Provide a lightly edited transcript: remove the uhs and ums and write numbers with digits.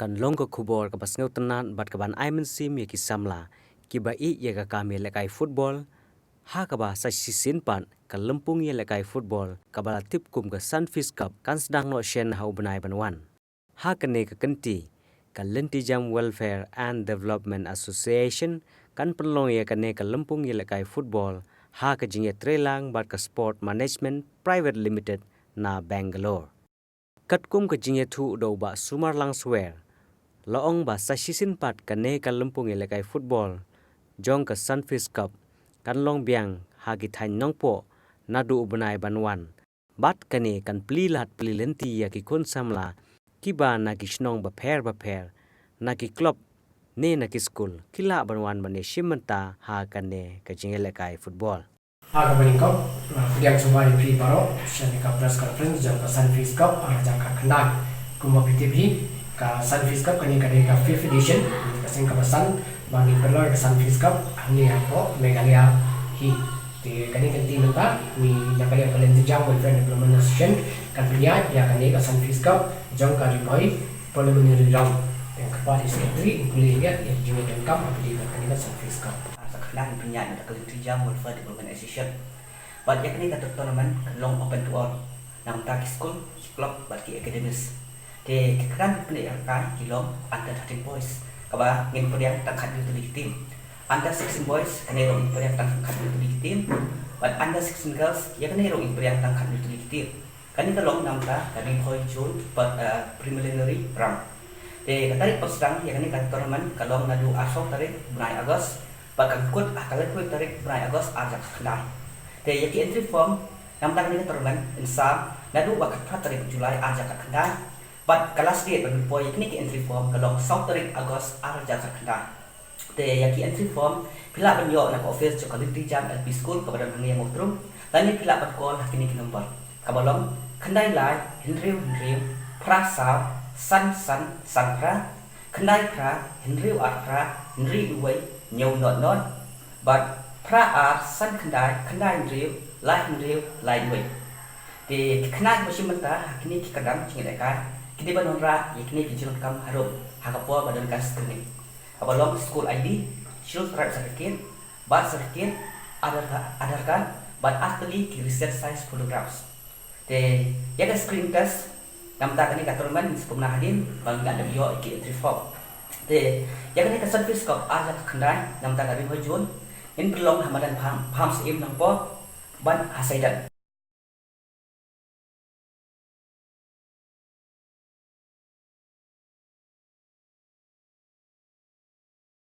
kan long ko khubor ka basngeu tanan bat ka ban aimen sim ye ki samla ki ba I ye ka kami lekai football ha ka ba sa sisin pan ka lempung ye lekai football ka ba tip kum ka sunfish cup kan sedang no shen hau benai banwan ha ka ne ka kenti ka lenti jam welfare and development association kan penlong ye ka ne ka lempung ye lekai football ha ka jing ye trelang bat ka sport management private limited na Bangalore kat kum ka jing ye thu do ba sumar lang swear Laong ba sa sisin pat kane ka lempung elekai football jong ka sunfish cup kan long biang hagi thain nongpo nadu ubnai banwan bat kane kan plilat plilenti ya ki kun samla kiba na ki snong ba pher na ki club ne na ki school kila banwan bane shimanta ha kane ka jing elekai football Aga Bangkok, Priyak Sumari Pri Baro, Shanika Press Conference, Jang Sunfish Cup, Arjang Kaknai, Kumba PTP, ka Sunfish Cup, kani kani ka 5th edition, kasing kabasan, bagi perlu ka Sunfish Cup, ni ako, Meghalaya hi, di kani kanti menta, ni nakaya Valenti Jang Welfare Development Association, kan Priyak, ya kani ka Sunfish Cup, Jang ka Riboy, preliminary round, yang kepada secretary, including ya, yang juga dengkam, apabila kani ka Sunfish Cup. Lang penyanyi ada Valenti Jang Welfare Development Association. But yang ini kata tournament long open to all. Nam tak school, club, bagi academies. Di kan pendidikan kilom under 13 boys. Kaba ngin pendidikan tangkat utility team. Under 16 boys kan hero pendidikan tangkat utility team. But under 16 girls ya kan hero pendidikan tangkat utility team. Kan ini long nam tak dari boy June but preliminary round. Di katarik posrang ya kan ini kata tournament kalau ngadu asok tarik bulan Agustus. Bahkan kut akan kuat tarik bulan Agustus ajak kendai. Jadi yaki entry form nam tak ini tournament insam nadu bakat tarik Julai ajak kendai. But kelas dia bagi boy yakni entry form kalau South tarik Agustus ajak kendai. Jadi yaki entry form pila penyo nak office jo Valenti Jang LP School kepada dunia motrum dan ni pila berkol hakini nombor. Kabalong kendai lai Henry prasa san pra kendai pra Henry uway nhiều nốt but pra san kendai lai người thì kendai macam mana kini kita kadang cingit kan kini banon ra yakni kijiran kam harum hakapo badan kas screening abalong school ID shield tribe certificate birth certificate aadhar card but actually research size photographs thì yang screen test nam ta kini katurman sebelum hadin bagi ada bio iki entry form thì yang ini Sunfish Cup ajak kendai nam ta kari hojun in belong hamadan pam sim nang po ban hasaidan